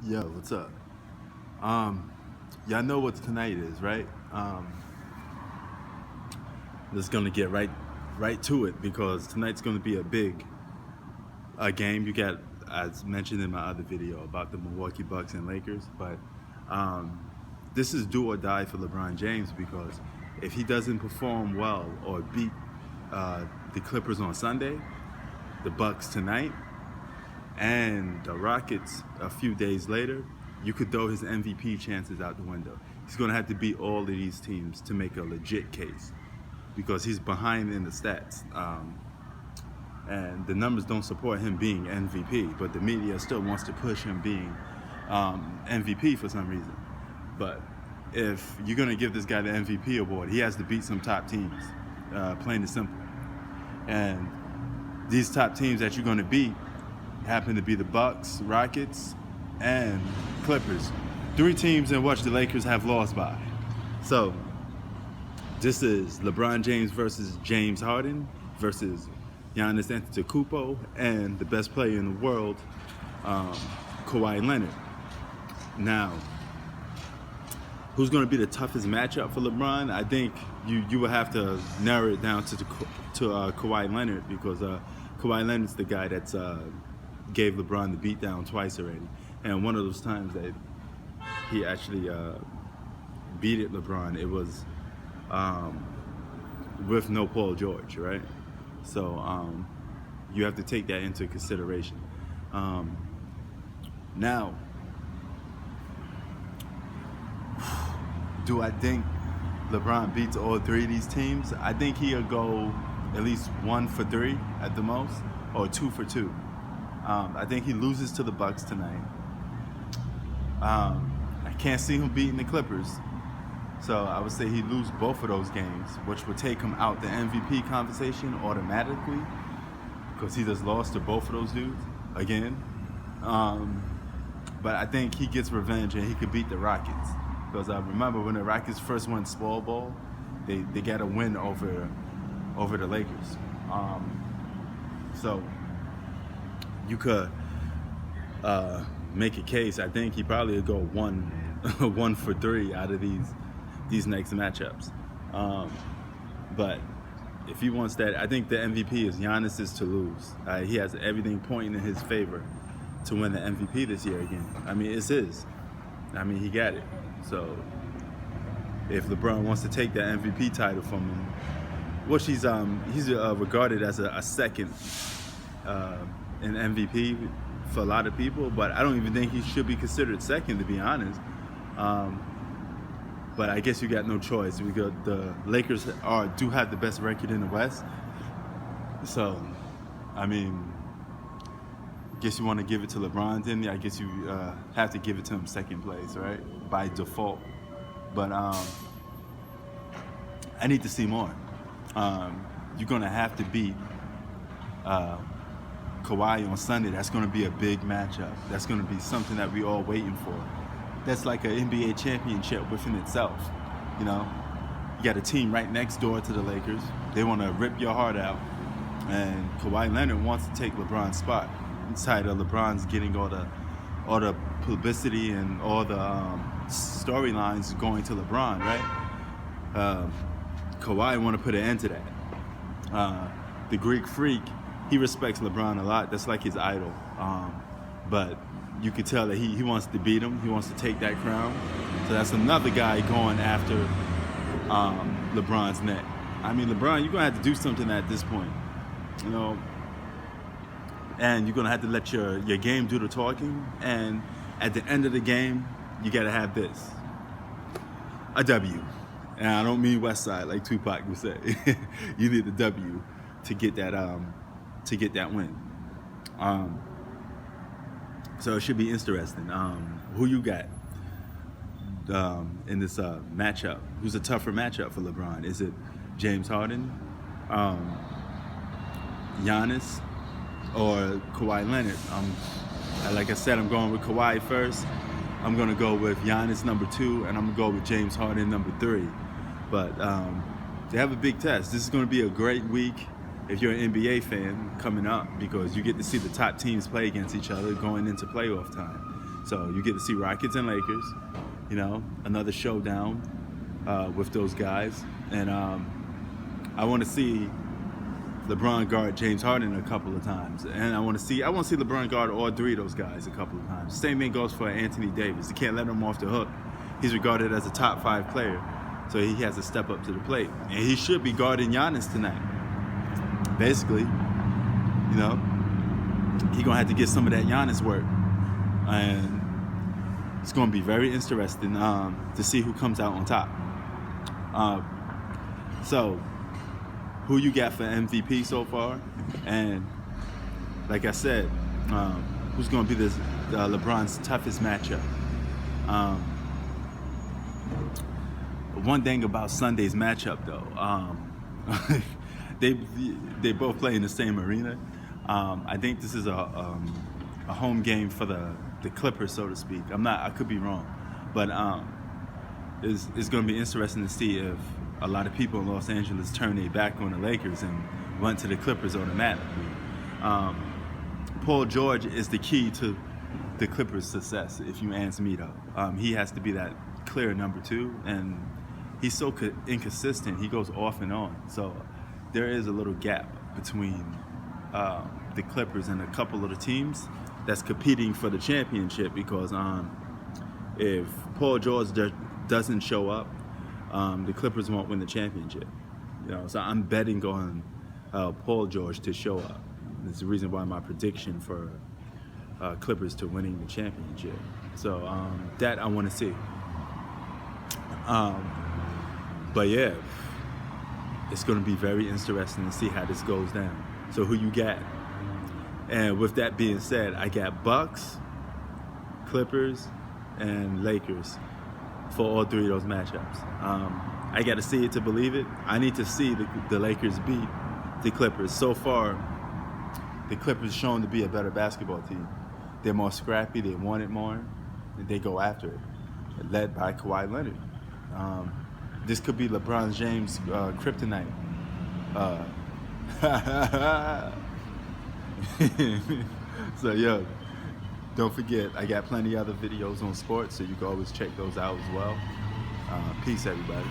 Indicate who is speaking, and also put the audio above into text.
Speaker 1: Yo, what's up? Um, y'all know what tonight is, right? Just gonna get right to it because tonight's gonna be a big game. You got, as mentioned in my other video about the Milwaukee Bucks and Lakers, but this is do or die for LeBron James because if he doesn't perform well or beat the Clippers on Sunday, the Bucks tonight, and the Rockets a few days later, you could throw his MVP chances out the window. He's going to have to beat all of these teams to make a legit case because he's behind in the stats. And the numbers don't support him being MVP, but the media still wants to push him being MVP for some reason. But if you're going to give this guy the MVP award, he has to beat some top teams, plain and simple. And these top teams that you're going to beat happen to be the Bucks, Rockets, and Clippers. Three teams in which the Lakers have lost by. So this is LeBron James versus James Harden versus Giannis Antetokounmpo and the best player in the world, Kawhi Leonard. Now, who's going to be the toughest matchup for LeBron? I think you will have to narrow it down to Kawhi Leonard because Kawhi Leonard's the guy that's gave LeBron the beatdown twice already. And one of those times that he actually beat LeBron, it was with no Paul George, right? So you have to take that into consideration. Now, do I think LeBron beats all three of these teams? I think he'll go at least 1 for 3 at the most, or 2 for 2. I think he loses to the Bucks tonight. I can't see him beating the Clippers. So I would say he lose both of those games, which would take him out the MVP conversation automatically because he just lost to both of those dudes again. But I think he gets revenge and he could beat the Rockets. Because I remember when the Rockets first went small ball, they got a win over the Lakers. So you could make a case. I think he probably would go 1 for 3 out of these next matchups. But if he wants that, I think the MVP is Giannis to lose. He has everything pointing in his favor to win the MVP this year again. I mean, it's his. I mean, he got it. So if LeBron wants to take that MVP title from him, which he's regarded as a second in MVP for a lot of people, but I don't even think he should be considered second, to be honest. But I guess you got no choice because the Lakers do have the best record in the West. So, I mean, I guess you want to give it to LeBron, then I guess you have to give it to him second place, right? By default. But I need to see more. You're going to have to beat Kawhi on Sunday. That's going to be a big matchup. That's going to be something that we all waiting for. That's like an NBA championship within itself. You know, you got a team right next door to the Lakers. They want to rip your heart out. And Kawhi Leonard wants to take LeBron's spot. Inside of LeBron's getting all the publicity and all the storylines going to LeBron, right? Kawhi want to put an end to that. The Greek Freak, he respects LeBron a lot. That's like his idol. But you could tell that he wants to beat him. He wants to take that crown. So that's another guy going after LeBron's neck. I mean, LeBron, you're going to have to do something at this point. You know, and you're going to have to let your game do the talking. And at the end of the game, you got to have this. A W. And I don't mean West Side like Tupac would say. You need a W to get that win. So it should be interesting. Who you got in this matchup? Who's a tougher matchup for LeBron? Is it James Harden, Giannis, or Kawhi Leonard? Like I said, I'm going with Kawhi first. I'm going to go with Giannis number 2, and I'm going to go with James Harden number 3. But they have a big test. This is going to be a great week if you're an NBA fan coming up because you get to see the top teams play against each other going into playoff time. So you get to see Rockets and Lakers, you know, another showdown with those guys. And I want to see LeBron guard James Harden a couple of times, and I want to see LeBron guard all three of those guys a couple of times. Same thing goes for Anthony Davis. You can't let him off the hook. He's regarded as a top 5 player, so he has to step up to the plate, and he should be guarding Giannis tonight. Basically, you know, he's gonna have to get some of that Giannis work, and it's gonna be very interesting to see who comes out on top. So, who you got for MVP so far? And like I said, who's going to be LeBron's toughest matchup? One thing about Sunday's matchup, though, they both play in the same arena. I think this is a home game for the Clippers, so to speak. I could be wrong, but it's going to be interesting to see if a lot of people in Los Angeles turn their back on the Lakers and went to the Clippers automatically. Paul George is the key to the Clippers' success, if you ask me, though. He has to be that clear number 2, and he's so inconsistent. He goes off and on. So there is a little gap between the Clippers and a couple of the teams that's competing for the championship, because if Paul George doesn't show up, the Clippers won't win the championship. You know, so I'm betting on Paul George to show up. That's the reason why my prediction for Clippers to winning the championship. So that I want to see. But yeah, it's going to be very interesting to see how this goes down. So who you got? And with that being said, I got Bucks, Clippers, and Lakers for all 3 of those matchups. I got to see it to believe it. I need to see the Lakers beat the Clippers. So far, the Clippers shown to be a better basketball team. They're more scrappy. They want it more. And they go after it. Led by Kawhi Leonard. This could be LeBron James' kryptonite. So, yo, don't forget, I got plenty other videos on sports, so you can always check those out as well. Peace, everybody.